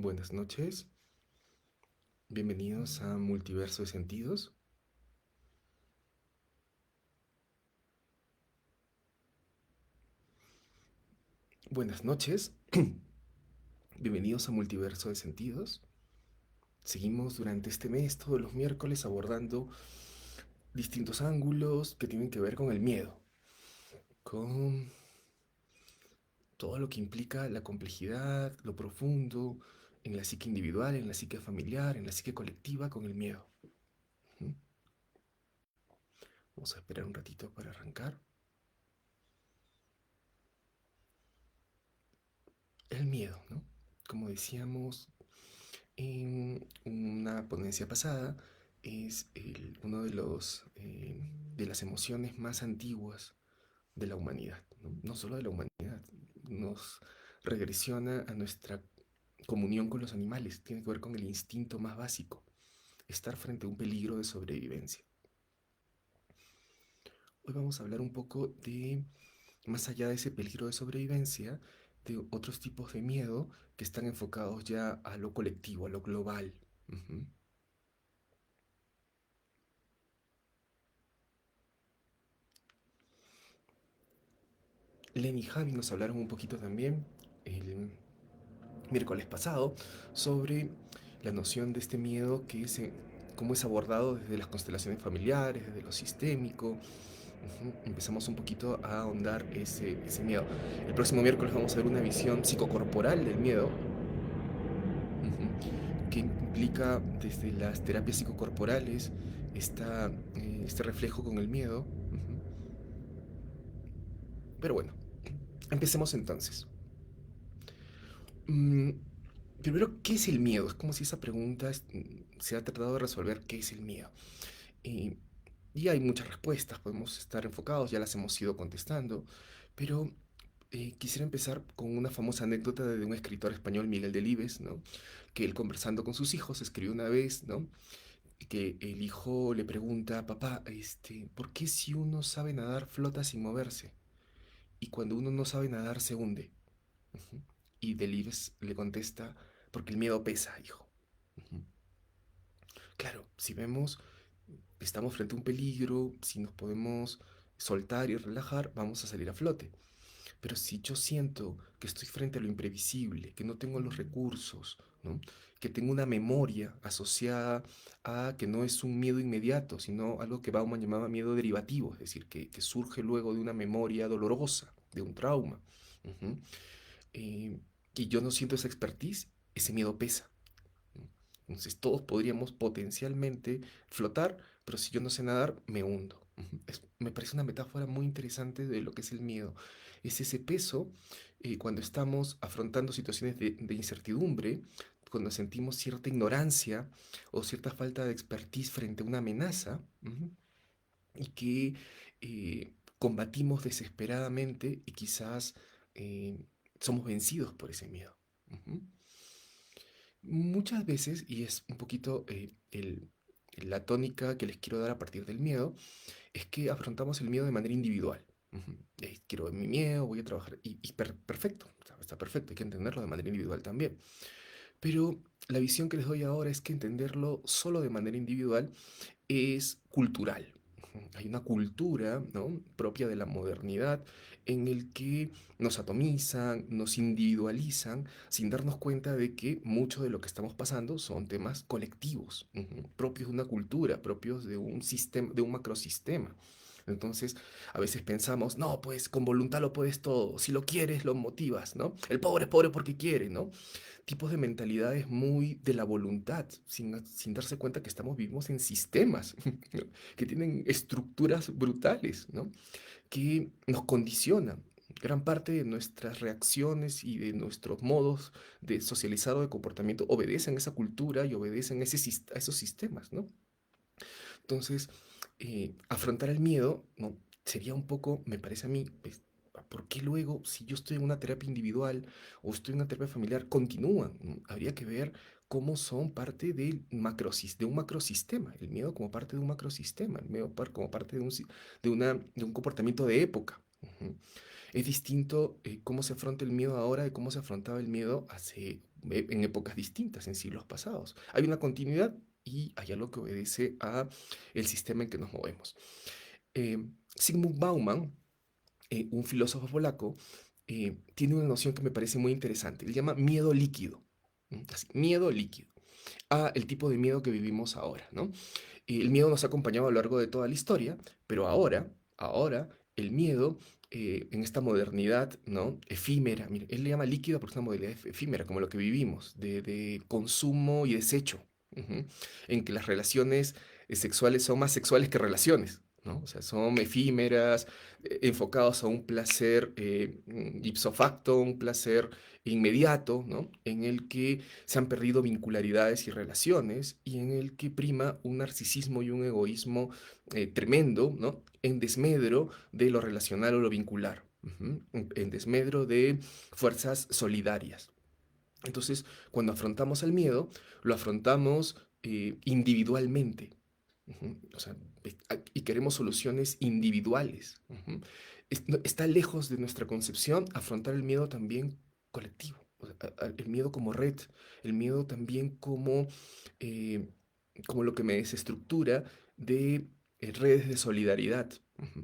Buenas noches, bienvenidos a Multiverso de Sentidos. Buenas noches, bienvenidos a Multiverso de Sentidos. Seguimos durante este mes, todos los miércoles, abordando distintos ángulos que tienen que ver con el miedo, con todo lo que implica la complejidad, lo profundo, en la psique individual, en la psique familiar, en la psique colectiva, con el miedo. Ujú. Vamos a esperar un ratito para arrancar. El miedo, ¿no? Como decíamos, en una ponencia pasada, es uno de las emociones más antiguas de la humanidad, ¿no? No solo de la humanidad, nos regresiona a nuestra comunión con los animales, tiene que ver con el instinto más básico, estar frente a un peligro de sobrevivencia. Hoy vamos a hablar un poco de, más allá de ese peligro de sobrevivencia, de otros tipos de miedo que están enfocados ya a lo colectivo, a lo global. Ujú. Len y Javi nos hablaron un poquito también el miércoles pasado sobre la noción de este miedo cómo es abordado desde las constelaciones familiares, desde lo sistémico. Empezamos un poquito a ahondar ese miedo. El próximo miércoles vamos a ver una visión psicocorporal del miedo, que implica desde las terapias psicocorporales este reflejo con el miedo. Pero bueno, empecemos entonces. Mm, Primero, ¿qué es el miedo? Es como si esa pregunta se ha tratado de resolver qué es el miedo. Y, y hay muchas respuestas, podemos estar enfocados, ya las hemos ido contestando, pero quisiera empezar con una famosa anécdota de un escritor español, Miguel Delibes, ¿no? Que él conversando con sus hijos escribió una vez, ¿no? Que el hijo le pregunta, papá, ¿por qué si uno sabe nadar flota sin moverse? Y cuando uno no sabe nadar se hunde. Ujú. Y Delibes le contesta, porque el miedo pesa, hijo. Ujú. Claro, si vemos, estamos frente a un peligro, si nos podemos soltar y relajar, vamos a salir a flote. Pero si yo siento que estoy frente a lo imprevisible, que no tengo los recursos, ¿no? Que tengo una memoria asociada a que no es un miedo inmediato, sino algo que Bauman llamaba miedo derivativo, es decir, que surge luego de una memoria dolorosa, de un trauma. Ujú. eh, y yo no siento esa expertise, ese miedo pesa. Entonces todos podríamos potencialmente flotar, pero si yo no sé nadar, me hundo. Me parece una metáfora muy interesante de lo que es el miedo. Es ese peso cuando estamos afrontando situaciones de incertidumbre, cuando sentimos cierta ignorancia o cierta falta de expertise frente a una amenaza, y que combatimos desesperadamente y quizás eh, somos vencidos por ese miedo. Ujú. Muchas veces, y es un poquito la tónica que les quiero dar a partir del miedo, es que afrontamos el miedo de manera individual. Quiero ver mi miedo, voy a trabajar, perfecto, está perfecto, hay que entenderlo de manera individual también. Pero la visión que les doy ahora es que entenderlo solo de manera individual es cultural. Hay una cultura, ¿no?, propia de la modernidad en el que nos atomizan, nos individualizan, sin darnos cuenta de que mucho de lo que estamos pasando son temas colectivos, propios de una cultura, propios de un sistema, de un macrosistema. Entonces, a veces pensamos, no, pues con voluntad lo puedes todo, si lo quieres, lo motivas, ¿no? El pobre es pobre porque quiere, ¿no? Tipos de mentalidades muy de la voluntad, sin darse cuenta que vivimos en sistemas, ¿no?, que tienen estructuras brutales, ¿no?, que nos condicionan. Gran parte de nuestras reacciones y de nuestros modos de socializar o de comportamiento obedecen a esa cultura y obedecen a esos sistemas, ¿no? Entonces, afrontar el miedo, ¿no?, sería un poco, me parece a mí, pues, ¿por qué luego, si yo estoy en una terapia individual o estoy en una terapia familiar, continúan? Habría que ver cómo son parte de un macrosistema, el miedo como parte de un macrosistema, el miedo como parte de un comportamiento de época. Ujú. Es distinto cómo se afronta el miedo ahora de cómo se afrontaba el miedo hace en épocas distintas, en siglos pasados. Hay una continuidad y hay algo que obedece a el sistema en que nos movemos. Eh, Zygmunt Bauman, un filósofo polaco, tiene una noción que me parece muy interesante. Le llama miedo líquido. Así, miedo líquido. A el tipo de miedo que vivimos ahora, ¿no? El miedo nos ha acompañado a lo largo de toda la historia, pero ahora, el miedo, en esta modernidad, ¿no? Efímera, mire, él le llama líquida porque es una modalidad efímera, como lo que vivimos, de consumo y desecho, ujú, en que las relaciones sexuales son más sexuales que relaciones, ¿no? O sea, son efímeras, enfocados a un placer ipso facto, un placer inmediato, ¿no? En el que se han perdido vincularidades y relaciones y en el que prima un narcisismo y un egoísmo tremendo, ¿no? En desmedro de lo relacional o lo vincular, en desmedro de fuerzas solidarias. Entonces, cuando afrontamos el miedo, lo afrontamos individualmente. O sea, y queremos soluciones individuales. Está lejos de nuestra concepción afrontar el miedo también colectivo. O sea, el miedo como red, el miedo también eh, como lo que me desestructura de redes de solidaridad,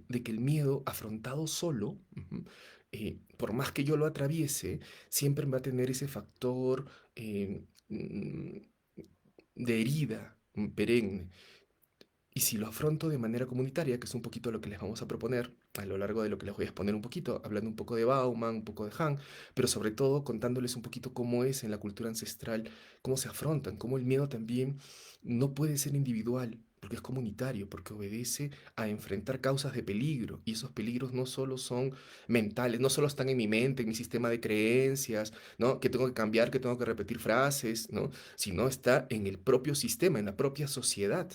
de que el miedo afrontado solo, por más que yo lo atraviese, siempre va a tener ese factor de herida perenne. Y si lo afronto de manera comunitaria, que es un poquito lo que les vamos a proponer a lo largo de lo que les voy a exponer un poquito, hablando un poco de Bauman, un poco de Han, pero sobre todo contándoles un poquito cómo es en la cultura ancestral, cómo se afrontan, cómo el miedo también no puede ser individual, porque es comunitario, porque obedece a enfrentar causas de peligro, y esos peligros no solo son mentales, no solo están en mi mente, en mi sistema de creencias, ¿no? Que tengo que cambiar, que tengo que repetir frases, ¿no? Sino está en el propio sistema, en la propia sociedad,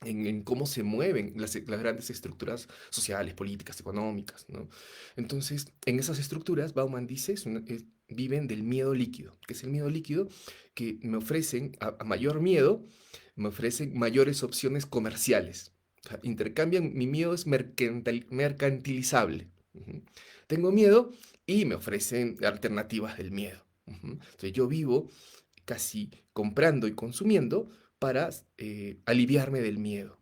en cómo se mueven las grandes estructuras sociales, políticas, económicas, ¿no? Entonces, en esas estructuras, Bauman dice, viven del miedo líquido, que es el miedo líquido que me ofrecen, a mayor miedo, me ofrecen mayores opciones comerciales. O sea, intercambian, mi miedo es mercantilizable. Tengo miedo y me ofrecen alternativas del miedo. Entonces yo vivo casi comprando y consumiendo para aliviarme del miedo.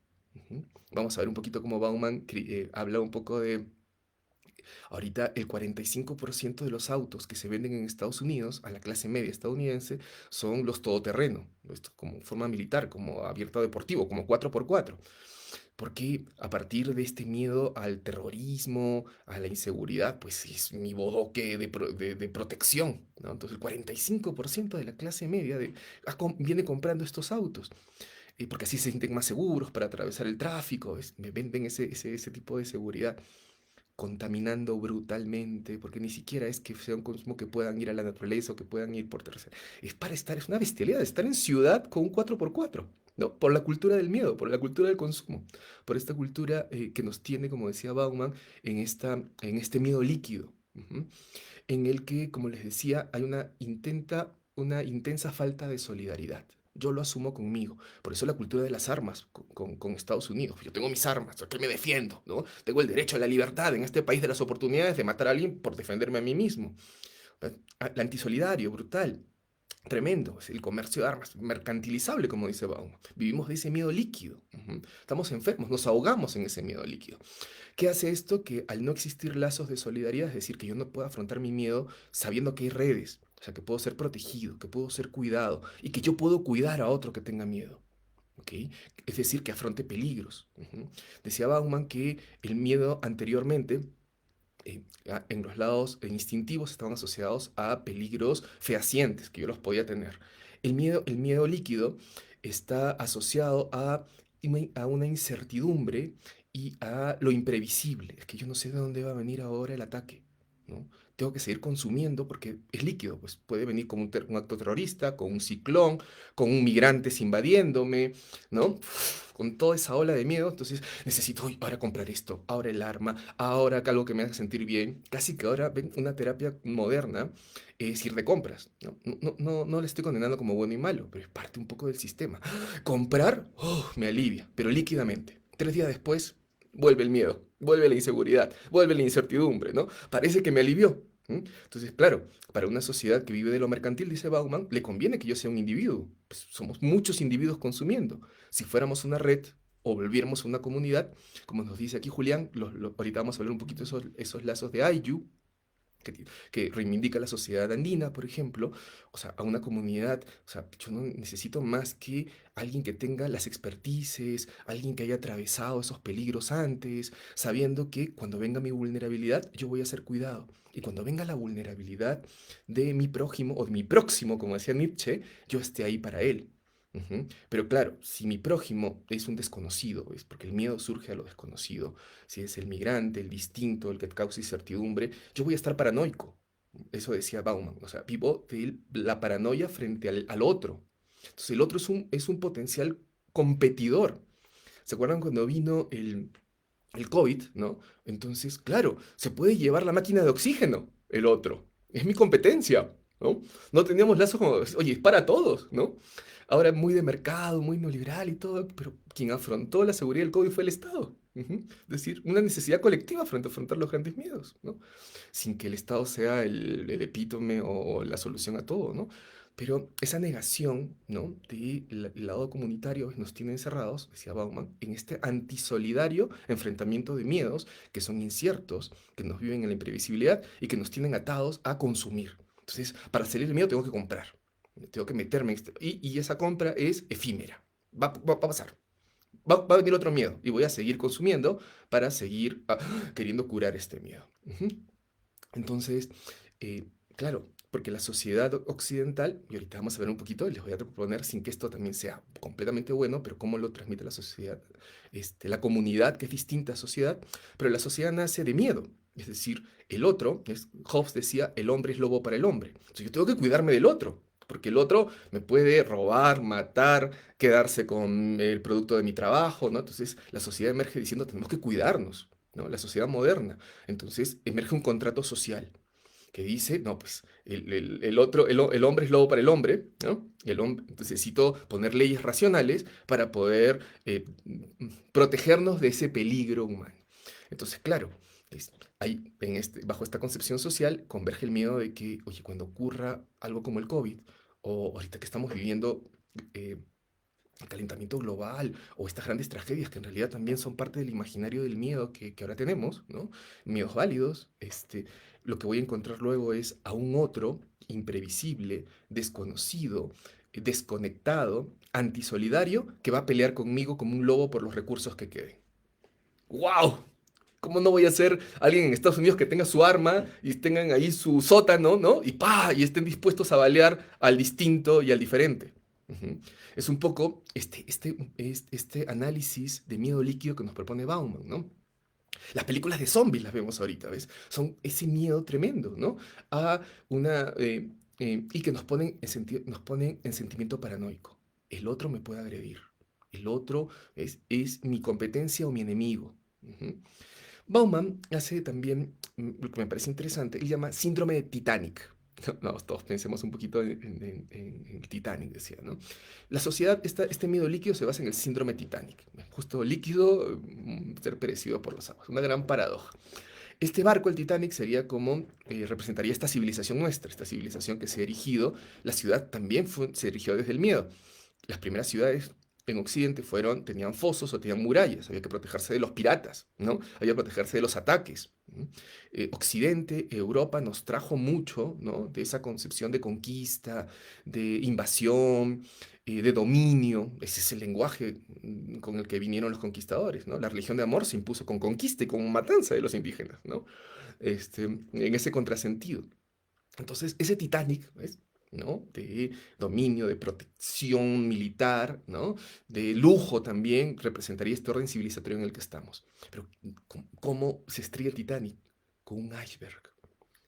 Vamos a ver un poquito cómo Bauman habla un poco de, ahorita el 45% de los autos que se venden en Estados Unidos a la clase media estadounidense son los todoterreno, esto como forma militar, como abierto deportivo, como 4x4. Porque a partir de este miedo al terrorismo, a la inseguridad, pues es mi bodoque de protección, ¿no? Entonces el 45% de la clase media viene comprando estos autos, porque así se sienten más seguros para atravesar el tráfico, me venden ese tipo de seguridad contaminando brutalmente, porque ni siquiera es que sea un consumo que puedan ir a la naturaleza o que puedan ir por tercera. Es para estar, es una bestialidad, estar en ciudad con un 4x4, ¿no? Por la cultura del miedo, por la cultura del consumo, por esta cultura que nos tiene, como decía Bauman, en este miedo líquido, en el que, como les decía, hay una intensa falta de solidaridad. Yo lo asumo conmigo. Por eso la cultura de las armas con Estados Unidos. Yo tengo mis armas, ¿a qué me defiendo? ¿No? Tengo el derecho a la libertad en este país de las oportunidades de matar a alguien por defenderme a mí mismo. El antisolidario, brutal. Tremendo, es el comercio de armas, mercantilizable, como dice Baum. Vivimos de ese miedo líquido. Estamos enfermos, nos ahogamos en ese miedo líquido. ¿Qué hace esto? Que al no existir lazos de solidaridad, es decir, que yo no puedo afrontar mi miedo sabiendo que hay redes, o sea, que puedo ser protegido, que puedo ser cuidado y que yo puedo cuidar a otro que tenga miedo. ¿Ok? Es decir, que afronte peligros. Decía Bauman que el miedo anteriormente en los lados instintivos estaban asociados a peligros fehacientes que yo los podía tener. El miedo líquido está asociado a una incertidumbre y a lo imprevisible. Es que yo no sé de dónde va a venir ahora el ataque, ¿no? Tengo que seguir consumiendo porque es líquido, pues puede venir como un acto terrorista, con un ciclón, con un migrantes invadiéndome, ¿no? Con toda esa ola de miedo, entonces necesito ahora comprar esto, ahora el arma, ahora algo que me haga sentir bien. Casi que ahora ven una terapia moderna es ir de compras. No le estoy condenando como bueno y malo, pero es parte un poco del sistema. Comprar, me alivia, pero líquidamente. 3 días después, vuelve el miedo, vuelve la inseguridad, vuelve la incertidumbre, ¿no? Parece que me alivió, ¿Mm? Entonces, claro, para una sociedad que vive de lo mercantil, dice Bauman, le conviene que yo sea un individuo. Pues somos muchos individuos consumiendo. Si fuéramos una red o volviéramos a una comunidad, como nos dice aquí Julián, ahorita vamos a hablar un poquito de esos lazos de Ayllu, que reivindica la sociedad andina, por ejemplo, o sea, a una comunidad, o sea, yo no necesito más que alguien que tenga las expertices, alguien que haya atravesado esos peligros antes, sabiendo que cuando venga mi vulnerabilidad, yo voy a ser cuidado. Y cuando venga la vulnerabilidad de mi prójimo o de mi próximo, como decía Nietzsche, yo esté ahí para él. Ujú. Pero claro, si mi prójimo es un desconocido, es porque el miedo surge a lo desconocido, si es el migrante, el distinto, el que causa incertidumbre, yo voy a estar paranoico. Eso decía Bauman. O sea, vivo de la paranoia frente al otro. Entonces, el otro es un potencial competidor. ¿Se acuerdan cuando vino el COVID, ¿no? Entonces, claro, se puede llevar la máquina de oxígeno, el otro. Es mi competencia, ¿no? No teníamos lazos como, oye, es para todos, ¿no? Ahora muy de mercado, muy neoliberal y todo, pero quien afrontó la seguridad del COVID fue el Estado. Ujú. Es decir, una necesidad colectiva frente a afrontar los grandes miedos, ¿no? Sin que el Estado sea el epítome o la solución a todo, ¿no? Pero esa negación, ¿no? Del lado comunitario nos tiene encerrados, decía Bauman, en este antisolidario enfrentamiento de miedos que son inciertos, que nos viven en la imprevisibilidad y que nos tienen atados a consumir. Entonces, para salir del miedo tengo que comprar, tengo que meterme en y esa compra es efímera, va a pasar. Va a venir otro miedo y voy a seguir consumiendo para seguir queriendo curar este miedo. Ujú. Entonces, eh, claro, porque la sociedad occidental, y ahorita vamos a ver un poquito, les voy a proponer sin que esto también sea completamente bueno, pero cómo lo transmite la sociedad, la comunidad, que es distinta a sociedad, pero la sociedad nace de miedo. Es decir, el otro, Hobbes decía, el hombre es lobo para el hombre. Entonces yo tengo que cuidarme del otro, porque el otro me puede robar, matar, quedarse con el producto de mi trabajo, ¿no? Entonces la sociedad emerge diciendo, tenemos que cuidarnos, ¿no? La sociedad moderna. Entonces emerge un contrato social que dice, no, pues el otro, el hombre es lobo para el hombre, ¿no? Y el hombre, necesito poner leyes racionales para poder protegernos de ese peligro humano. Entonces, claro, hay, bajo esta concepción social converge el miedo de que, oye, cuando ocurra algo como el COVID, o ahorita que estamos viviendo eh, el calentamiento global o estas grandes tragedias que en realidad también son parte del imaginario del miedo que ahora tenemos, ¿no? Miedos válidos, lo que voy a encontrar luego es a un otro imprevisible, desconocido, desconectado, antisolidario, que va a pelear conmigo como un lobo por los recursos que queden. ¡Wow! ¿Cómo no voy a ser alguien en Estados Unidos que tenga su arma y tengan ahí su sótano, ¿no? Y ¡pa! Y estén dispuestos a balear al distinto y al diferente. Ujú. Es un poco este análisis de miedo líquido que nos propone Bauman, ¿no? Las películas de zombies las vemos ahorita, ¿ves? Son ese miedo tremendo, ¿no? A una... y que nos ponen en sentimiento paranoico. El otro me puede agredir. El otro es mi competencia o mi enemigo. Ujú. Bauman hace también lo que me parece interesante, él llama síndrome de Titanic. No, todos pensemos un poquito en el Titanic, decía, ¿no? La sociedad, este miedo líquido se basa en el síndrome Titanic. Justo líquido, ser perecido por las aguas. Una gran paradoja. Este barco, el Titanic, sería como representaría esta civilización nuestra, esta civilización que se ha erigido. La ciudad también se erigió desde el miedo. Las primeras ciudades en Occidente tenían fosos o tenían murallas, había que protegerse de los piratas, ¿no? Había que protegerse de los ataques. ¿No? Occidente, Europa nos trajo mucho, ¿no? De esa concepción de conquista, de invasión, de dominio. Ese es el lenguaje con el que vinieron los conquistadores, ¿no? La religión de amor se impuso con conquista y con matanza de los indígenas, ¿no? En ese contrasentido. Entonces, ese Titanic, ¿ves? ¿No? De dominio, de protección militar, ¿no? De lujo también, representaría este orden civilizatorio en el que estamos. Pero, ¿cómo se estrella el Titanic? Con un iceberg,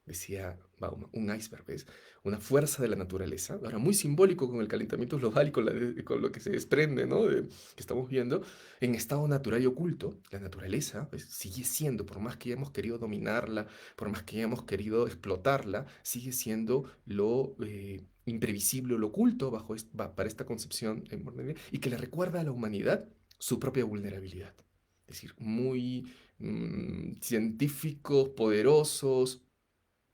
decía Bauman, un iceberg, ¿ves? Una fuerza de la naturaleza, ahora muy simbólico con el calentamiento global y con lo que se desprende, ¿no? Que estamos viendo, en estado natural y oculto, la naturaleza, ¿ves? Sigue siendo, por más que hayamos querido dominarla, por más que hayamos querido explotarla, sigue siendo lo imprevisible, lo oculto para esta concepción y que le recuerda a la humanidad su propia vulnerabilidad. Es decir, muy científicos, poderosos,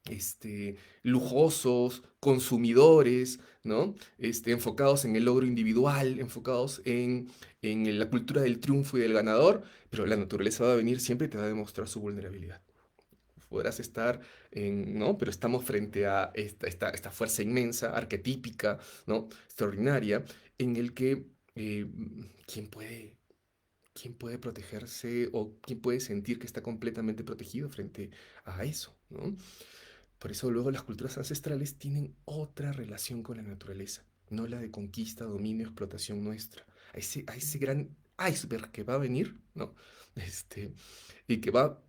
este, lujosos, consumidores, ¿no? Enfocados en el logro individual, enfocados en la cultura del triunfo y del ganador, pero la naturaleza va a venir siempre y te va a demostrar su vulnerabilidad. Podrás estar ¿no? Pero estamos frente a esta fuerza inmensa, arquetípica, ¿no? Extraordinaria, en el que eh, ¿quién puede, quién puede protegerse o quién puede sentir que está completamente protegido frente a eso, ¿no? Por eso luego las culturas ancestrales tienen otra relación con la naturaleza, no la de conquista, dominio, explotación nuestra. A ese gran iceberg que va a venir, ¿no? Este, y que va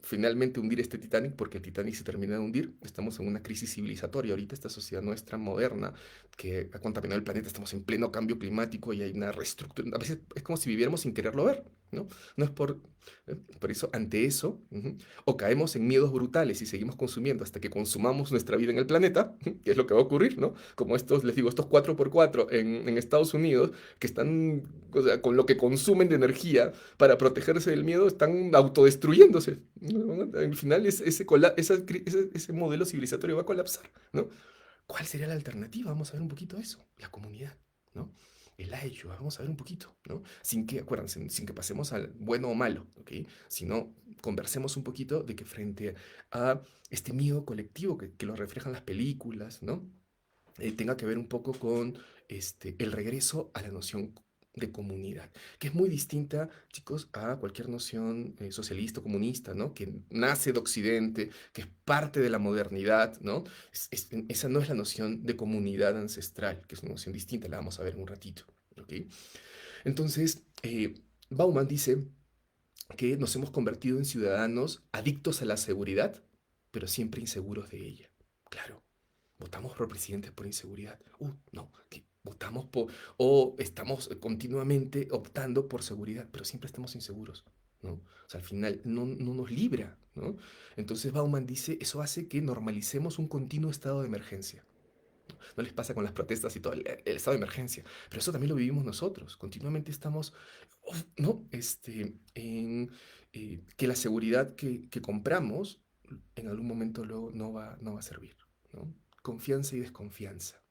finalmente a hundir este Titanic, porque el Titanic se termina de hundir. Estamos en una crisis civilizatoria ahorita, esta sociedad nuestra moderna que ha contaminado el planeta, estamos en pleno cambio climático y hay una reestructura. A veces es como si viviéramos sin quererlo ver, ¿no? No es por eso, ante eso, o caemos en miedos brutales y seguimos consumiendo hasta que consumamos nuestra vida en el planeta, que es lo que va a ocurrir, ¿no? Como estos, les digo, estos 4x4 en Estados Unidos, que están, o sea, con lo que consumen de energía para protegerse del miedo, están autodestruyéndose, ¿no? Al final ese modelo civilizatorio va a colapsar, ¿no? ¿Cuál sería la alternativa? Vamos a ver un poquito eso, la comunidad, ¿no? El ayuda, vamos a ver un poquito, ¿no? Sin que, acuérdense, sin que pasemos al bueno o malo, ¿ok? Sino conversemos un poquito de que frente a este miedo colectivo que lo reflejan las películas, ¿no? Tenga que ver un poco con el regreso a la noción de comunidad, que es muy distinta, chicos, a cualquier noción socialista o comunista, ¿no? Que nace de Occidente, que es parte de la modernidad, ¿no? Esa no es la noción de comunidad ancestral, que es una noción distinta, la vamos a ver en un ratito, ¿ok? Entonces, Bauman dice que nos hemos convertido en ciudadanos adictos a la seguridad, pero siempre inseguros de ella. Claro, votamos por presidentes por inseguridad. No, que votamos por, o estamos continuamente optando por seguridad, pero siempre estamos inseguros, ¿no? O sea, al final no nos libra, ¿no? Entonces Bauman dice, eso hace que normalicemos un continuo estado de emergencia. No les pasa con las protestas y todo el estado de emergencia, pero eso también lo vivimos nosotros. Continuamente estamos, ¿no? En que la seguridad que compramos en algún momento luego no va a servir, ¿no? Confianza y desconfianza.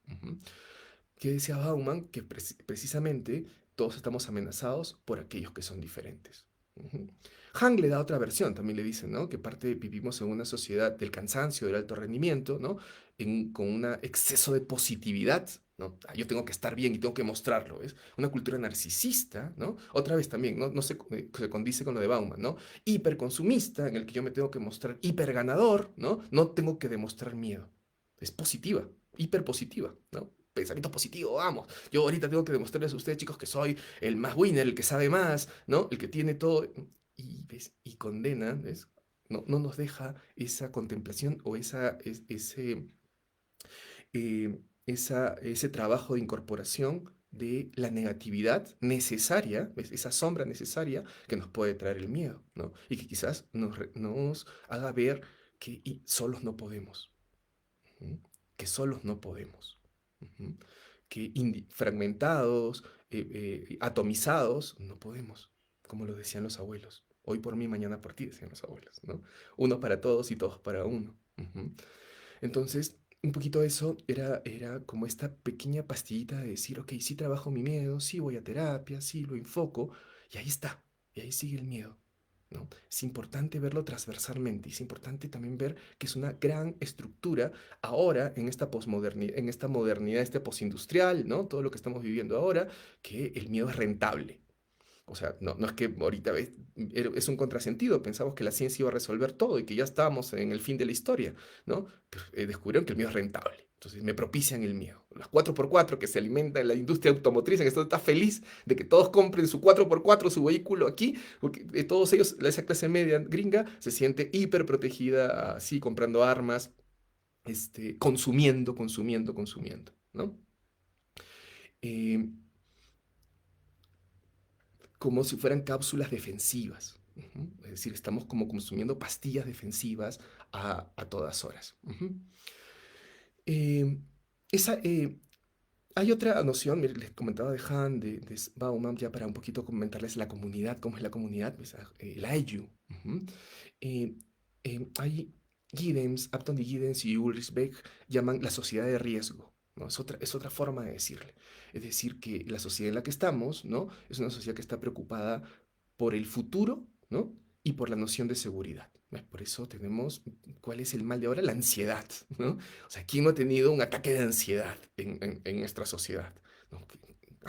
Que decía Bauman que precisamente todos estamos amenazados por aquellos que son diferentes. Ujú. Hang le da otra versión, también le dicen, ¿no? Que parte vivimos en una sociedad del cansancio, del alto rendimiento, ¿no? Con un exceso de positividad, ¿no? Yo tengo que estar bien y tengo que mostrarlo, ¿es? Una cultura narcisista, ¿no? Otra vez también, ¿no? Se condice con lo de Bauman, ¿no? Hiperconsumista, en el que yo me tengo que mostrar hiperganador, ¿no? No tengo que demostrar miedo. Es positiva, hiperpositiva, ¿no? Pensamiento positivo, vamos. Yo ahorita tengo que demostrarles a ustedes, chicos, que soy el más winner, el que sabe más, ¿no? El que tiene todo. Y, ¿ves? Y condena, ¿ves? No nos deja esa contemplación o ese trabajo de incorporación de la negatividad necesaria, ¿ves? Esa sombra necesaria que nos puede traer el miedo, ¿no? Y que quizás nos haga ver que solos no podemos. ¿Mm? Que solos no podemos. Ujú. Que fragmentados, atomizados, no podemos, como lo decían los abuelos. Hoy por mí, mañana por ti, decían los abuelos, ¿no? Uno para todos y todos para uno. Ujú. Entonces, un poquito eso era como esta pequeña pastillita de decir, ok, sí trabajo mi miedo, sí voy a terapia, sí lo enfoco, y ahí está, y ahí sigue el miedo, ¿no? Es importante verlo transversalmente, y es importante también ver que es una gran estructura ahora en esta posmodernidad, en esta modernidad, este postindustrial, ¿no? Todo lo que estamos viviendo ahora, que el miedo es rentable. O sea, no es que ahorita es un contrasentido, pensamos que la ciencia iba a resolver todo y que ya estábamos en el fin de la historia, ¿no? Pero, descubrieron que el miedo es rentable. Entonces me propician el miedo. Las 4x4 que se alimenta en la industria automotriz, en esto está feliz de que todos compren su 4x4, su vehículo aquí, porque todos ellos, esa clase media gringa, se siente hiper protegida, así, comprando armas, consumiendo, ¿no? Eh, Como si fueran cápsulas defensivas. Ujú. Es decir, estamos como consumiendo pastillas defensivas a todas horas. Ujú. Eh, esa, Hay otra noción, mire, les comentaba de Han, de Bauman, ya para un poquito comentarles la comunidad, cómo es la comunidad, pues, la IU. Ujú. Eh, hay Upton y Giddens y Ulrich Beck llaman la sociedad de riesgo, ¿no? Es otra forma de decirle. Es decir, que la sociedad en la que estamos, ¿no? Es una sociedad que está preocupada por el futuro, ¿no? Y por la noción de seguridad. ¿No? Por eso tenemos, ¿cuál es el mal de ahora? La ansiedad, ¿no? O sea, ¿quién no ha tenido un ataque de ansiedad en nuestra sociedad? ¿No?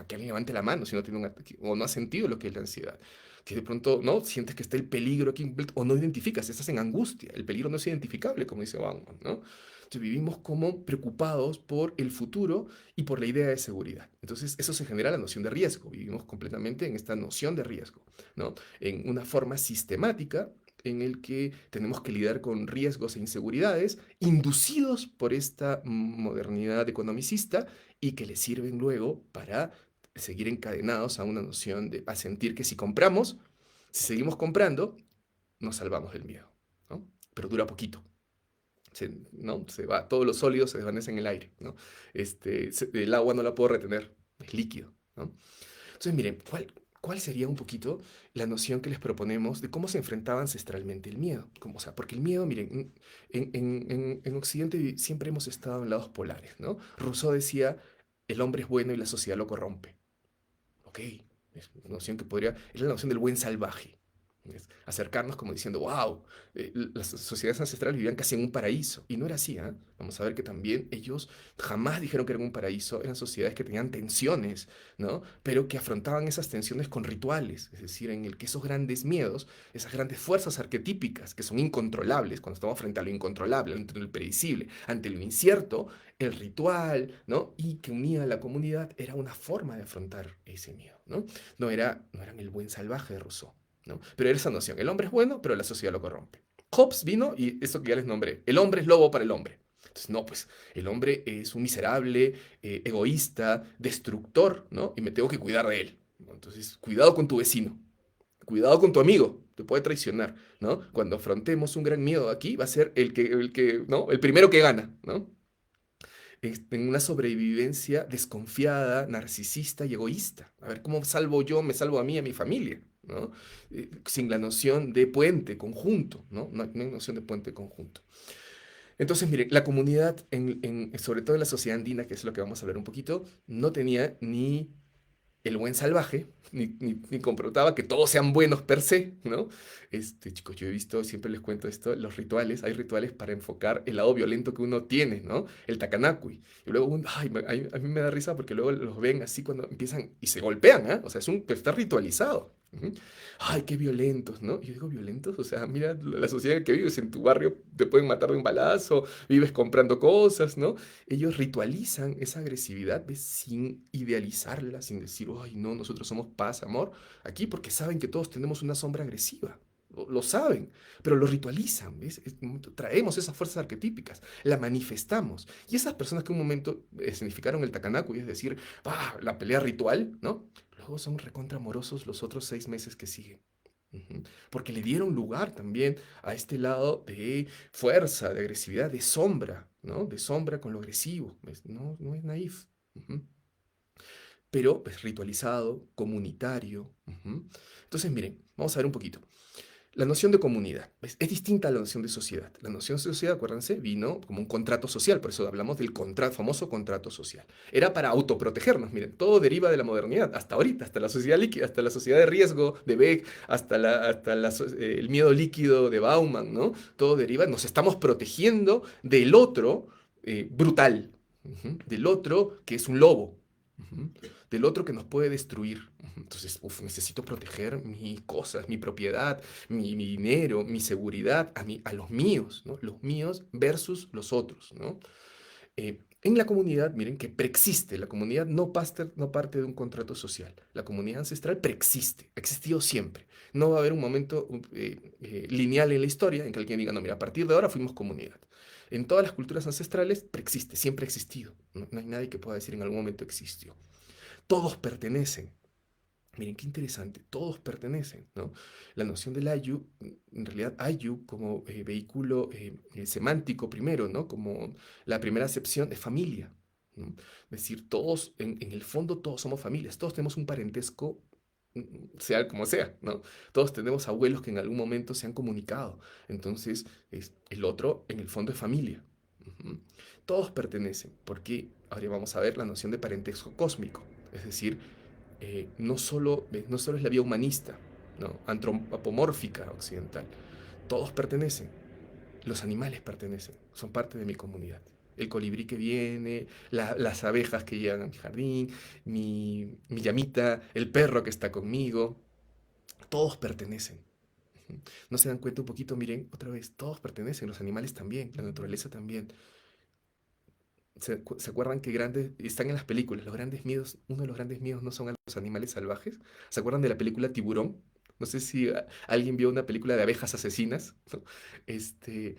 Que alguien levante la mano si no tiene un ataque o no ha sentido lo que es la ansiedad. Que de pronto, ¿no? Sientes que está el peligro aquí o no identificas, estás en angustia. El peligro no es identificable, como dice Bauman, ¿no? Entonces vivimos como preocupados por el futuro y por la idea de seguridad. Entonces eso se genera la noción de riesgo. Vivimos completamente en esta noción de riesgo, ¿no? En una forma sistemática en el que tenemos que lidiar con riesgos e inseguridades inducidos por esta modernidad economicista y que le sirven luego para seguir encadenados a una noción a sentir que si compramos, si seguimos comprando, nos salvamos del miedo, ¿no? Pero dura poquito. ¿No? Se va, todos los sólidos se desvanecen en el aire, ¿no? El agua no la puedo retener, es líquido, ¿no? Entonces, miren, ¿cuál sería un poquito la noción que les proponemos de cómo se enfrentaba ancestralmente el miedo? O sea, porque el miedo, miren, en Occidente siempre hemos estado en lados polares, ¿no? Rousseau decía, el hombre es bueno y la sociedad lo corrompe. Ok, es una noción que podría, es la noción del buen salvaje. Es acercarnos como diciendo, wow, las sociedades ancestrales vivían casi en un paraíso. Y no era así, ¿eh? Vamos a ver que también ellos jamás dijeron que eran un paraíso, eran sociedades que tenían tensiones, ¿no? Pero que afrontaban esas tensiones con rituales, es decir, en el que esos grandes miedos, esas grandes fuerzas arquetípicas que son incontrolables, cuando estamos frente a lo incontrolable, ante lo impredecible, ante lo incierto, el ritual, ¿no? Y que unía a la comunidad era una forma de afrontar ese miedo, ¿no? No eran el buen salvaje de Rousseau, ¿no? Pero era esa noción, el hombre es bueno, pero la sociedad lo corrompe. Hobbes vino y eso que ya les nombré, el hombre es lobo para el hombre. Entonces, no, pues el hombre es un miserable, egoísta, destructor, ¿no? Y me tengo que cuidar de él. ¿No? Entonces, cuidado con tu vecino, cuidado con tu amigo, te puede traicionar, ¿no? Cuando afrontemos un gran miedo aquí, va a ser ¿no? El primero que gana, ¿no? En una sobrevivencia desconfiada, narcisista y egoísta. A ver, ¿cómo salvo yo, me salvo a mí y a mi familia? ¿No? Sin la noción de puente conjunto, ¿no? No hay noción de puente conjunto. Entonces, mire, la comunidad, sobre todo en la sociedad andina, que es lo que vamos a hablar un poquito, no tenía ni el buen salvaje, ni comprobaba que todos sean buenos per se, ¿no? Chicos, yo he visto, siempre les cuento esto, los rituales, hay rituales para enfocar el lado violento que uno tiene, ¿no? El takanakui. Y luego, a mí me da risa porque luego los ven así cuando empiezan y se golpean, ¿eh? O sea, está ritualizado. Ujú. Ay, qué violentos, ¿no? Y yo digo, ¿violentos? O sea, mira la sociedad en la que vives, en tu barrio te pueden matar de un balazo, vives comprando cosas, ¿no? Ellos ritualizan esa agresividad, ¿ves? Sin idealizarla, sin decir, ay, no, nosotros somos paz, amor, aquí porque saben que todos tenemos una sombra agresiva. Lo saben, pero lo ritualizan, ¿ves? Traemos esas fuerzas arquetípicas, la manifestamos. Y esas personas que un momento significaron el takanaku, y es decir, la pelea ritual, ¿no? Luego son recontra amorosos los otros 6 meses que siguen. Ujú. Porque le dieron lugar también a este lado de fuerza, de agresividad, de sombra, ¿no? De sombra con lo agresivo. No, no es naif. Ujú. Pero es ritualizado, comunitario. Ujú. Entonces, miren, vamos a ver un poquito. La noción de comunidad es distinta a la noción de sociedad. La noción de sociedad, acuérdense, vino como un contrato social, por eso hablamos del famoso contrato social. Era para autoprotegernos, miren, todo deriva de la modernidad, hasta ahorita, hasta la sociedad líquida, hasta la sociedad de riesgo de Beck, el miedo líquido de Bauman, ¿no? Todo deriva, nos estamos protegiendo del otro brutal, del otro que es un lobo, del otro que nos puede destruir. Entonces, necesito proteger mis cosas, mi propiedad, mi dinero, mi seguridad, a los míos, ¿no? Los míos versus los otros, ¿no? En la comunidad, miren que preexiste, la comunidad no parte de un contrato social, la comunidad ancestral preexiste, ha existido siempre. No va a haber un momento lineal en la historia en que alguien diga, no, mira, a partir de ahora fuimos comunidad. En todas las culturas ancestrales preexiste, siempre ha existido. No hay nadie que pueda decir en algún momento existió. Todos pertenecen. Miren qué interesante, todos pertenecen, ¿no? La noción del Ayu, en realidad Ayu como vehículo semántico primero, ¿no? Como la primera acepción de familia, ¿no? Es decir, todos, en el fondo todos somos familias, todos tenemos un parentesco sea como sea, ¿no? Todos tenemos abuelos que en algún momento se han comunicado. Entonces, el otro, en el fondo, es familia. Ujú. Todos pertenecen, porque ahora vamos a ver la noción de parentesco cósmico. Es decir, no solo es la vía humanista, ¿no? Antropomórfica occidental. Todos pertenecen. Los animales pertenecen, son parte de mi comunidad. El colibrí que viene, las abejas que llegan a mi jardín, mi llamita, el perro que está conmigo, todos pertenecen. ¿No se dan cuenta un poquito? Miren, otra vez, todos pertenecen, los animales también, la naturaleza también. ¿Se acuerdan que grandes, están en las películas, los grandes miedos, uno de los grandes miedos no son a los animales salvajes? ¿Se acuerdan de la película Tiburón? No sé si alguien vio una película de abejas asesinas, ¿no? Este,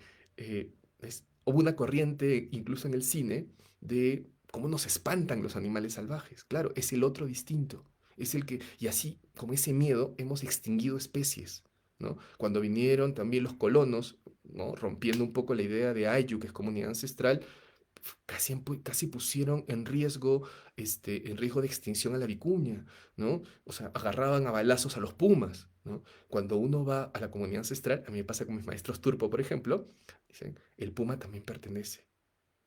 hubo una corriente, incluso en el cine, de cómo nos espantan los animales salvajes. Claro, es el otro distinto. Es el que, y así, como ese miedo, hemos extinguido especies, ¿no? Cuando vinieron también los colonos, ¿no? Rompiendo un poco la idea de Ayu, que es comunidad ancestral, casi pusieron en riesgo de extinción a la vicuña, ¿no? O sea, agarraban a balazos a los pumas, ¿no? Cuando uno va a la comunidad ancestral, a mí me pasa con mis maestros turpo, por ejemplo, dicen, el puma también pertenece.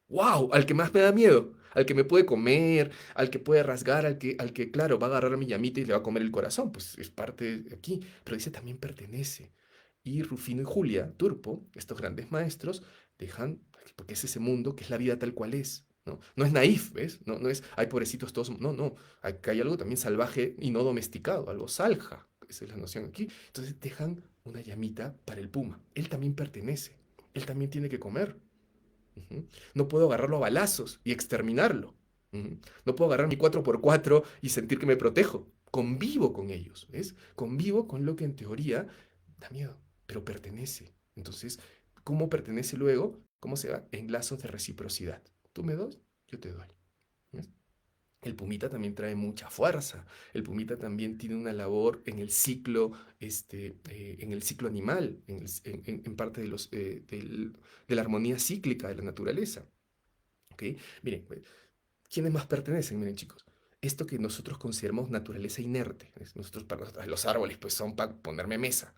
¡Wow! Al que más me da miedo, al que me puede comer, al que puede rasgar, al que, claro, va a agarrar a mi llamita y le va a comer el corazón, pues es parte de aquí, pero dice también pertenece. Y Rufino y Julia, Turpo, estos grandes maestros, dejan, porque es ese mundo que es la vida tal cual es, ¿no? No es naif, ¿ves? No, no es, ay, pobrecitos todos, no, no, acá hay algo también salvaje y no domesticado, algo salja, esa es la noción aquí. Entonces dejan una llamita para el puma, él también pertenece, él también tiene que comer. Ujú. No puedo agarrarlo a balazos y exterminarlo. Ujú. No puedo agarrar mi 4x4 y sentir que me protejo. Convivo con ellos, ¿ves? Convivo con lo que en teoría da miedo, pero pertenece. Entonces, ¿cómo pertenece luego? ¿Cómo se da? En lazos de reciprocidad. Tú me das, yo te doy. ¿Ves? El pumita también trae mucha fuerza. El pumita también tiene una labor en el ciclo animal, en parte de la armonía cíclica de la naturaleza. ¿Ok? Miren, pues, ¿quiénes más pertenecen? Miren, chicos, esto que nosotros consideramos naturaleza inerte, nosotros para nosotros, los árboles pues son para ponerme mesa.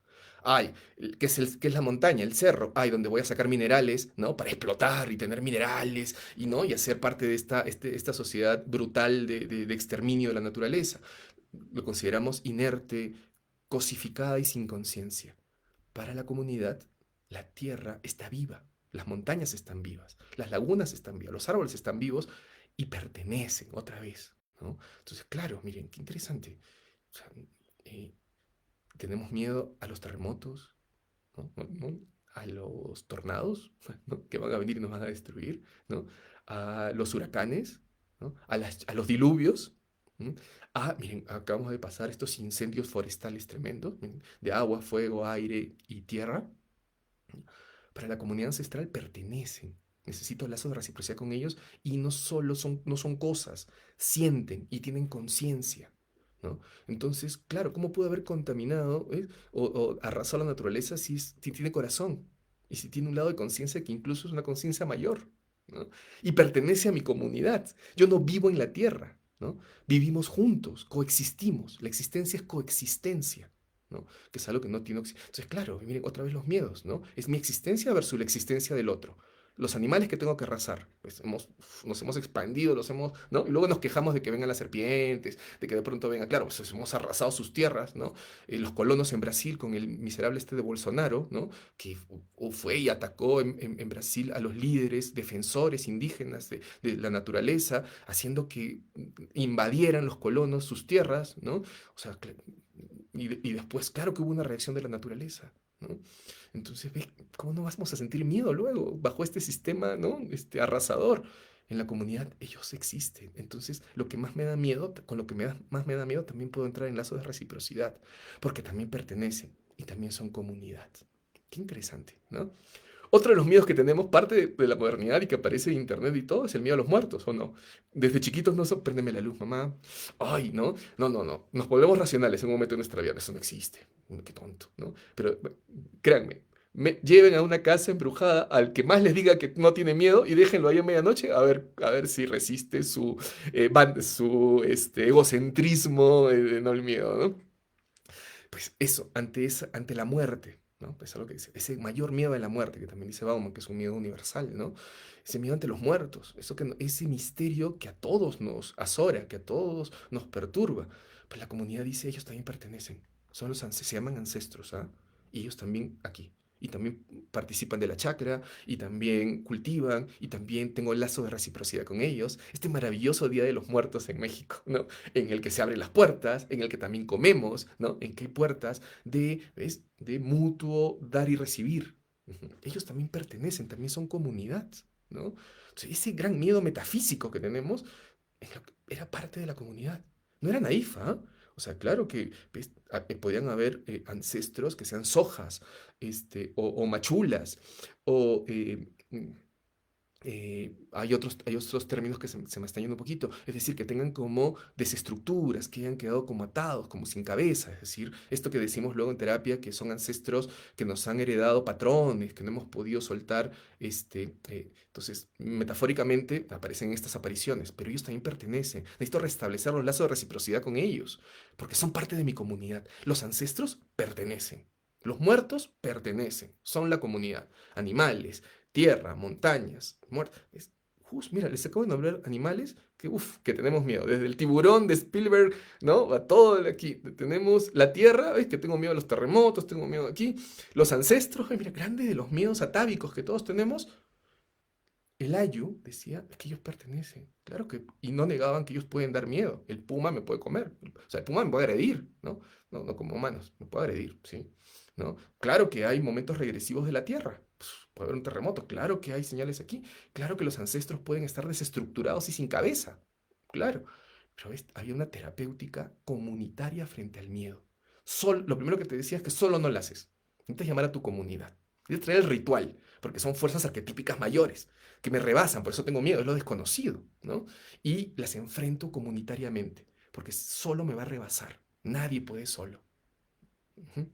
Ay, ¿qué es la montaña? El cerro. Ay, donde voy a sacar minerales, ¿no? Para explotar y tener minerales y, ¿no? Y hacer parte de esta sociedad brutal de exterminio de la naturaleza. Lo consideramos inerte, cosificada y sin conciencia. Para la comunidad, la tierra está viva, las montañas están vivas, las lagunas están vivas, los árboles están vivos y pertenecen otra vez, ¿no? Entonces, claro, miren, qué interesante. O sea, eh, tenemos miedo a los terremotos, ¿no? ¿No? A los tornados, ¿no? Que van a venir y nos van a destruir, ¿no? A los huracanes, ¿no? A los diluvios. ¿Mm? Miren, acabamos de pasar estos incendios forestales tremendos, miren, de agua, fuego, aire y tierra. Para la comunidad ancestral pertenecen. Necesito lazos de reciprocidad con ellos y no son cosas, sienten y tienen conciencia, ¿no? Entonces, claro, ¿cómo puede haber contaminado o arrasado la naturaleza si tiene corazón? Y si tiene un lado de conciencia que incluso es una conciencia mayor, ¿no? Y pertenece a mi comunidad. Yo no vivo en la tierra, ¿no? Vivimos juntos, coexistimos. La existencia es coexistencia, ¿no? Que es algo que no tiene oxígeno. Entonces, claro, miren otra vez los miedos, ¿no? Es mi existencia versus la existencia del otro. Los animales que tengo que arrasar, pues nos hemos expandido, ¿no? Y luego nos quejamos de que vengan las serpientes, de que de pronto vengan, claro, pues hemos arrasado sus tierras, ¿no? Los colonos en Brasil con el miserable de Bolsonaro, ¿no? Que fue y atacó en Brasil a los líderes, defensores indígenas de la naturaleza, haciendo que invadieran los colonos sus tierras, ¿no? O sea, y después, claro que hubo una reacción de la naturaleza, ¿no? Entonces, ¿ves cómo no vamos a sentir miedo luego bajo este sistema, ¿no? Arrasador. En la comunidad ellos existen. Entonces, lo que más me da miedo, con lo que más me da miedo, también puedo entrar en lazos de reciprocidad, porque también pertenecen y también son comunidad. Qué interesante, ¿no? Otro de los miedos que tenemos, parte de la modernidad y que aparece en internet y todo, es el miedo a los muertos, ¿o no? Desde chiquitos no son, préndeme la luz, mamá. Ay, ¿no? No, no, no. Nos volvemos racionales en un momento de nuestra vida. Eso no existe. Qué tonto, ¿no? Pero créanme, lleven a una casa embrujada al que más les diga que no tiene miedo y déjenlo ahí a medianoche a ver si resiste su egocentrismo, no el miedo, ¿no? Pues eso, ante la muerte, ¿no? Pues es lo que dice, ese mayor miedo de la muerte, que también dice Bauman, que es un miedo universal, ¿no? Ese miedo ante los muertos, eso que, ese misterio que a todos nos azora, que a todos nos perturba. Pues la comunidad dice, ellos también pertenecen, son se llaman ancestros, ¿ah? Y ellos también aquí. Y también participan de la chacra, y también cultivan, y también tengo el lazo de reciprocidad con ellos. Este maravilloso Día de los Muertos en México, ¿no? En el que se abren las puertas, en el que también comemos, ¿no? En que hay puertas de, ¿ves? De mutuo dar y recibir. Ujú. Ellos también pertenecen, también son comunidad, ¿no? Entonces, ese gran miedo metafísico que tenemos era parte de la comunidad. No era naif, ¿ah? O sea, claro que ¿ves? Podían haber ancestros que sean sojas, o machulas, o hay otros términos que se me están yendo un poquito, es decir, que tengan como desestructuras, que hayan quedado como atados, como sin cabeza, es decir, esto que decimos luego en terapia, que son ancestros que nos han heredado patrones, que no hemos podido soltar, entonces, metafóricamente aparecen estas apariciones, pero ellos también pertenecen, necesito restablecer los lazos de reciprocidad con ellos, porque son parte de mi comunidad, los ancestros pertenecen. Los muertos pertenecen, son la comunidad, animales, tierra, montañas, muerte. Mira, les acabo de nombrar animales que, que tenemos miedo. Desde el tiburón de Spielberg, ¿no? A todo aquí. Tenemos la tierra, ¿ves? Que tengo miedo a los terremotos, tengo miedo aquí. Los ancestros, mira, grande de los miedos atávicos que todos tenemos. El Ayu decía que ellos pertenecen. Claro que, y no negaban que ellos pueden dar miedo. El puma me puede comer. O sea, el puma me puede agredir, ¿no? No, no como humanos, me puede agredir, ¿sí? ¿No? Claro que hay momentos regresivos de la Tierra. Pues, puede haber un terremoto. Claro que hay señales aquí. Claro que los ancestros pueden estar desestructurados y sin cabeza. Claro. Pero ¿ves? Había una terapéutica comunitaria frente al miedo. Lo primero que te decía es que solo no la haces. Necesitas llamar a tu comunidad. Necesitas traer el ritual, porque son fuerzas arquetípicas mayores que me rebasan, por eso tengo miedo, es lo desconocido, ¿no? Y las enfrento comunitariamente, porque solo me va a rebasar, nadie puede solo. Ujú.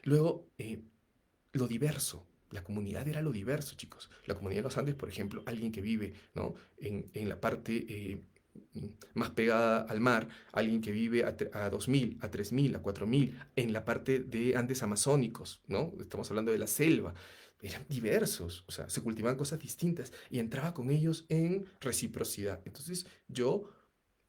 Luego, lo diverso. La comunidad era lo diverso, chicos. La comunidad de los Andes, por ejemplo, alguien que vive, ¿no? en la parte más pegada al mar, alguien que vive a 2000, a 3000, a 4000, en la parte de Andes amazónicos, ¿no? Estamos hablando de la selva. Eran diversos, o sea, se cultivaban cosas distintas y entraba con ellos en reciprocidad. Entonces yo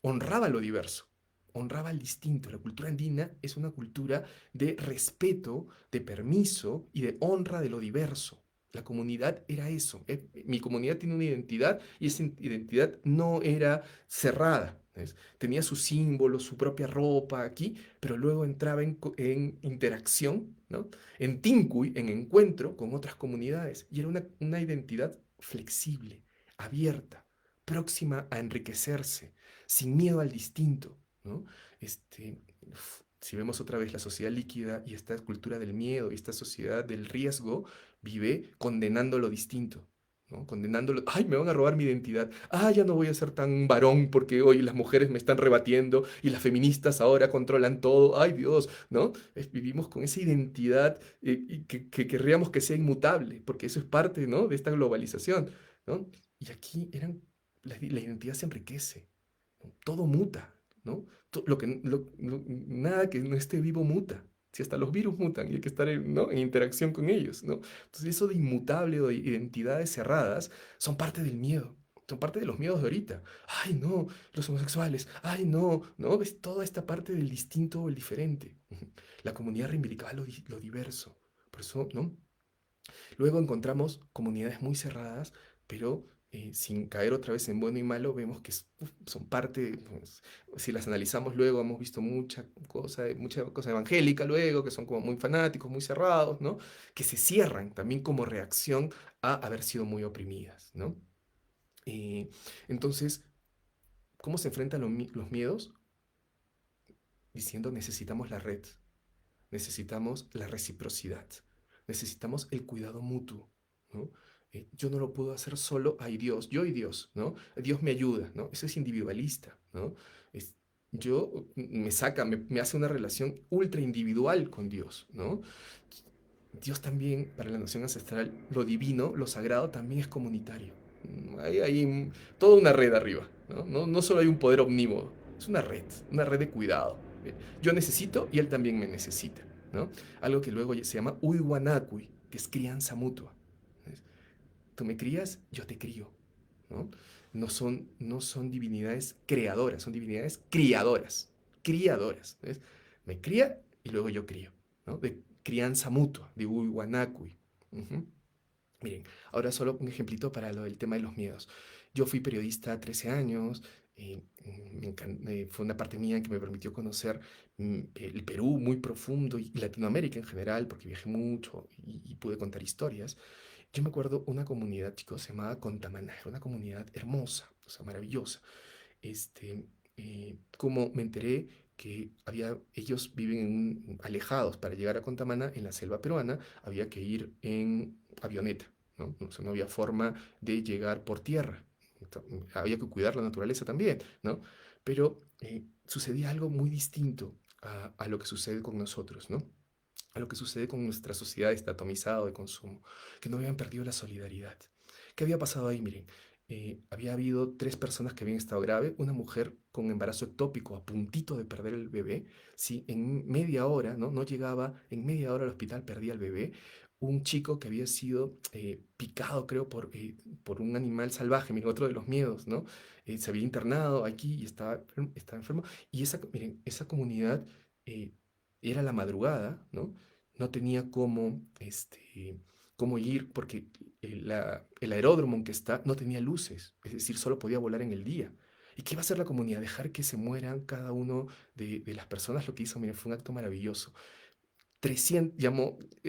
honraba lo diverso, honraba al distinto. La cultura andina es una cultura de respeto, de permiso y de honra de lo diverso. La comunidad era eso. Mi comunidad tiene una identidad y esa identidad no era cerrada. ¿Ves? Tenía sus símbolos, su propia ropa aquí, pero luego entraba en interacción, ¿no? En tincuy, en encuentro con otras comunidades. Y era una identidad flexible, abierta, próxima a enriquecerse, sin miedo al distinto, ¿no? Si vemos otra vez la sociedad líquida y esta cultura del miedo y esta sociedad del riesgo, vive condenando lo distinto, ¿no? Condenándolo, ay, me van a robar mi identidad, ya no voy a ser tan varón porque hoy las mujeres me están rebatiendo y las feministas ahora controlan todo, ay Dios, ¿no? Vivimos con esa identidad y que querríamos que sea inmutable, porque eso es parte, ¿no? De esta globalización, ¿no? Y aquí la identidad se enriquece, todo muta, ¿no? Nada que no esté vivo muta. Si hasta los virus mutan y hay que estar ¿no? en interacción con ellos, ¿no? Entonces eso de inmutable o de identidades cerradas son parte del miedo, son parte de los miedos de ahorita. Ay, no, los homosexuales, ay, no, ¿no? ¿Ves toda esta parte del distinto o el diferente? La comunidad reivindicaba lo diverso. Por eso, ¿no? Luego encontramos comunidades muy cerradas, pero sin caer otra vez en bueno y malo, vemos que son parte, pues, si las analizamos luego, hemos visto mucha cosa evangélica luego, que son como muy fanáticos, muy cerrados, ¿no? Que se cierran también como reacción a haber sido muy oprimidas, ¿no? Eh, entonces, ¿cómo se enfrentan los miedos? Diciendo necesitamos la red, necesitamos la reciprocidad, necesitamos el cuidado mutuo, ¿no? Yo no lo puedo hacer solo, hay Dios, yo y Dios, ¿no? Dios me ayuda, ¿no? Eso es individualista, ¿no? Es, me hace una relación ultra individual con Dios, ¿no? Dios también, para la noción ancestral, lo divino, lo sagrado también es comunitario. Hay toda una red arriba, ¿no? No solo hay un poder omnímodo, es una red de cuidado. Yo necesito y él también me necesita, ¿no? Algo que luego se llama Uiwanakui, que es crianza mutua. Tú me crías, yo te crío, ¿no? No son divinidades creadoras, son divinidades criadoras, criadoras. ¿Ves? Me cría y luego yo crío, ¿no? De crianza mutua, de Uiwanakui. Uh-huh. Miren, ahora solo un ejemplito para lo del tema de los miedos. Yo fui periodista 13 años, fue una parte mía que me permitió conocer el Perú muy profundo y Latinoamérica en general, porque viajé mucho y pude contar historias. Yo me acuerdo una comunidad, chicos, se llamaba Contamana, era una comunidad hermosa, o sea, maravillosa. Como me enteré que ellos viven alejados para llegar a Contamana en la selva peruana, había que ir en avioneta, ¿no? O sea, no había forma de llegar por tierra. Había que cuidar la naturaleza también, ¿no? Pero sucedía algo muy distinto a lo que sucede con nosotros, ¿no? A lo que sucede con nuestra sociedad está atomizada de consumo, que no habían perdido la solidaridad. ¿Qué había pasado ahí? Miren, había habido 3 personas que habían estado grave, una mujer con embarazo ectópico a puntito de perder el bebé, si en media hora, ¿no? No llegaba, en media hora al hospital perdía el bebé, un chico que había sido picado, creo, por un animal salvaje, miren, otro de los miedos, ¿no? Se había internado aquí y estaba enfermo, y miren, esa comunidad era la madrugada, ¿no? No tenía cómo ir porque el aeródromo en que está no tenía luces, es decir, solo podía volar en el día. ¿Y qué va a hacer la comunidad? Dejar que se mueran cada uno de las personas. Lo que hizo, miren, fue un acto maravilloso. 300,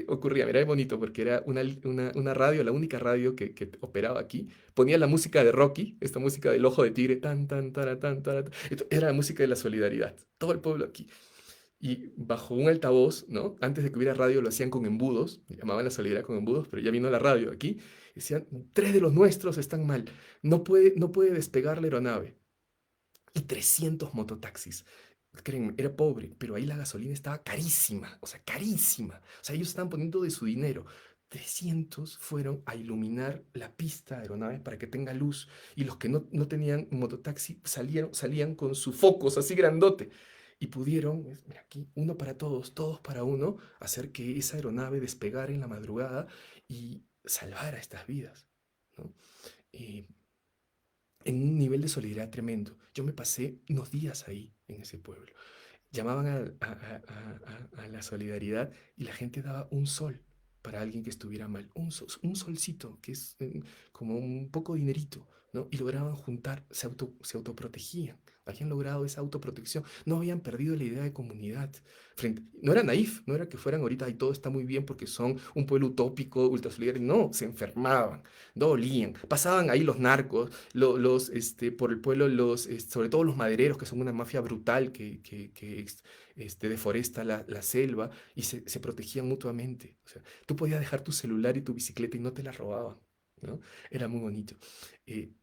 ocurría, mira, es bonito porque era una radio, la única radio que operaba aquí, ponía la música de Rocky, esta música del ojo de tigre, tan, tan, tara, tan, tara, era la música de la solidaridad. Todo el pueblo aquí y bajo un altavoz, ¿no? Antes de que hubiera radio lo hacían con embudos, llamaban la solidaridad con embudos, pero ya vino la radio aquí, decían, 3 de los nuestros están mal, no puede despegar la aeronave. Y 300 mototaxis. Créanme, era pobre, pero ahí la gasolina estaba carísima, o sea, carísima. O sea, ellos estaban poniendo de su dinero. 300 fueron a iluminar la pista de aeronaves para que tenga luz y los que no tenían mototaxi salían con sus focos así grandote y pudieron, mira aquí, uno para todos, todos para uno, hacer que esa aeronave despegara en la madrugada y salvara estas vidas, ¿no? Eh, en un nivel de solidaridad tremendo. Yo me pasé unos días ahí, en ese pueblo. Llamaban a la solidaridad y la gente daba un sol para alguien que estuviera mal. Un solcito, que es como un poco dinerito, ¿no? Y lograban juntar, se autoprotegían. Habían logrado esa autoprotección. No habían perdido la idea de comunidad. No era naif, no era que fueran ahorita y todo está muy bien porque son un pueblo utópico, ultra solidario. No, se enfermaban, dolían. Pasaban ahí los narcos, por el pueblo, sobre todo los madereros, que son una mafia brutal que deforesta la selva y se protegían mutuamente. O sea, tú podías dejar tu celular y tu bicicleta y no te la robaban, ¿no? Era muy bonito.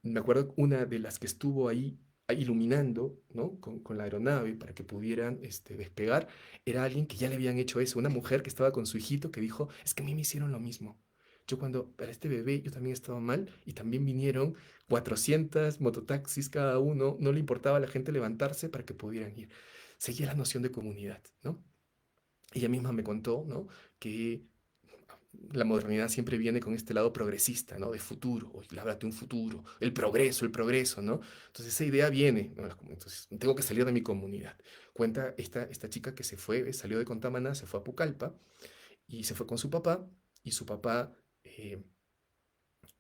Me acuerdo una de las que estuvo ahí iluminando, ¿no? Con la aeronave para que pudieran despegar, era alguien que ya le habían hecho eso, una mujer que estaba con su hijito que dijo, es que a mí me hicieron lo mismo. Yo para este bebé yo también estaba mal y también vinieron 400 mototaxis cada uno, no le importaba a la gente levantarse para que pudieran ir. Seguía la noción de comunidad, ¿no? Ella misma me contó, ¿no? Que la modernidad siempre viene con este lado progresista, ¿no? De futuro, oye, lábrate un futuro, el progreso, ¿no? Entonces esa idea viene, ¿no? Entonces tengo que salir de mi comunidad. Cuenta esta chica que se fue, salió de Contamana, se fue a Pucallpa y se fue con su papá y su papá en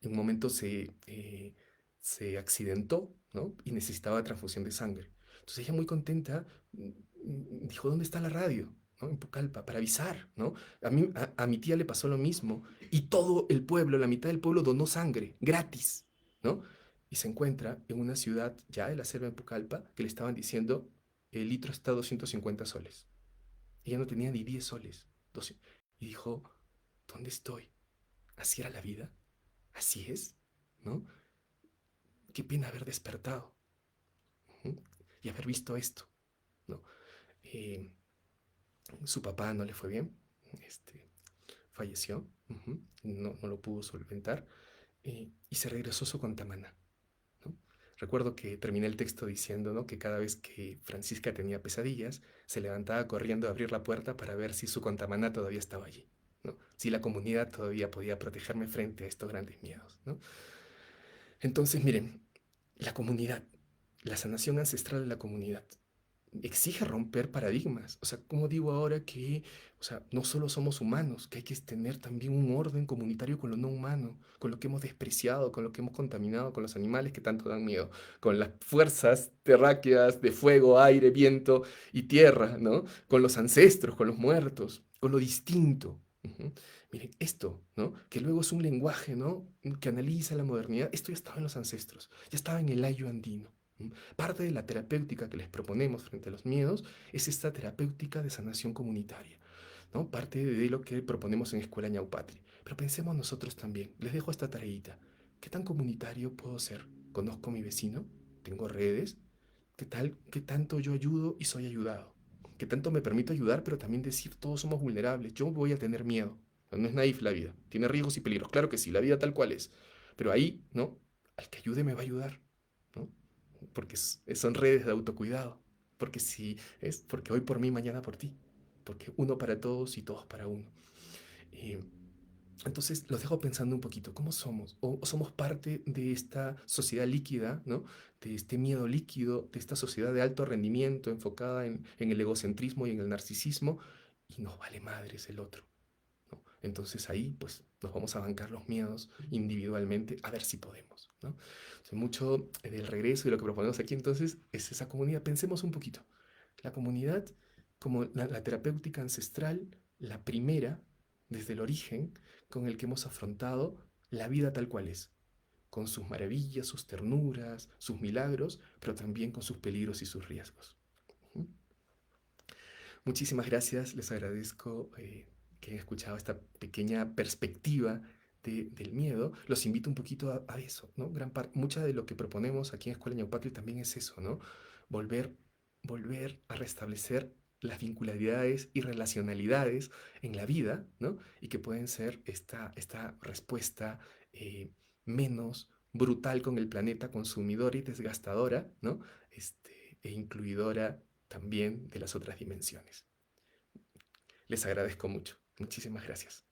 un momento se accidentó, ¿no? Y necesitaba transfusión de sangre. Entonces ella muy contenta dijo, ¿dónde está la radio? ¿No? En Pucallpa, para avisar, ¿no? A mi tía le pasó lo mismo y todo el pueblo, la mitad del pueblo donó sangre, gratis, ¿no? Y se encuentra en una ciudad ya de la selva de Pucallpa que le estaban diciendo, el litro está a 250 soles. Ella no tenía ni 10 soles. 12. Y dijo, ¿dónde estoy? ¿Así era la vida? Así es, ¿no? Qué pena haber despertado, ¿no? Y haber visto esto, ¿no? Eh, Su papá no le fue bien, falleció, no lo pudo solventar y se regresó a su Contamana, ¿no? Recuerdo que terminé el texto diciendo, ¿no?, que cada vez que Francisca tenía pesadillas, se levantaba corriendo a abrir la puerta para ver si su contamana todavía estaba allí, ¿no? Si la comunidad todavía podía protegerme frente a estos grandes miedos, ¿no? Entonces, miren, la comunidad, la sanación ancestral de la comunidad, exige romper paradigmas. O sea, como digo ahora que, o sea, no solo somos humanos, que hay que tener también un orden comunitario con lo no humano, con lo que hemos despreciado, con lo que hemos contaminado, con los animales que tanto dan miedo, con las fuerzas terráqueas de fuego, aire, viento y tierra, ¿no? Con los ancestros, con los muertos, con lo distinto. Ujú. Miren, esto, ¿no? Que luego es un lenguaje, ¿no?, que analiza la modernidad. Esto ya estaba en los ancestros, ya estaba en el ayo andino. Parte de la terapéutica que les proponemos frente a los miedos es esta terapéutica de sanación comunitaria, ¿no? Parte de lo que proponemos en Escuela Ñaupatri. Pero pensemos nosotros también. Les dejo esta tareita. ¿Qué tan comunitario puedo ser? ¿Conozco a mi vecino? ¿Tengo redes? ¿Qué tal? ¿Qué tanto yo ayudo y soy ayudado? ¿Qué tanto me permito ayudar, pero también decir todos somos vulnerables? Yo voy a tener miedo. No es naif la vida. Tiene riesgos y peligros. Claro que sí, la vida tal cual es. Pero ahí, ¿no? Al que ayude me va a ayudar, ¿no? Porque son redes de autocuidado, porque si es porque hoy por mí, mañana por ti, porque uno para todos y todos para uno. Y entonces los dejo pensando un poquito, ¿cómo somos? O somos parte de esta sociedad líquida, ¿no? De este miedo líquido, de esta sociedad de alto rendimiento enfocada en el egocentrismo y en el narcisismo, y nos vale madres el otro, ¿no? Entonces ahí pues nos vamos a bancar los miedos individualmente a ver si podemos, ¿no? Entonces, mucho del regreso y lo que proponemos aquí entonces es esa comunidad. Pensemos un poquito. La comunidad como la terapéutica ancestral, la primera, desde el origen, con el que hemos afrontado la vida tal cual es, con sus maravillas, sus ternuras, sus milagros, pero también con sus peligros y sus riesgos. Muchísimas gracias, les agradezco que hayan escuchado esta pequeña perspectiva del miedo. Los invito un poquito a eso, ¿no? Mucha de lo que proponemos aquí en Escuela Ñaupatri también es eso, ¿no? Volver, volver a restablecer las vincularidades y relacionalidades en la vida, ¿no? Y que pueden ser esta respuesta menos brutal con el planeta, consumidora y desgastadora, ¿no? E incluidora también de las otras dimensiones. Les agradezco mucho. Muchísimas gracias.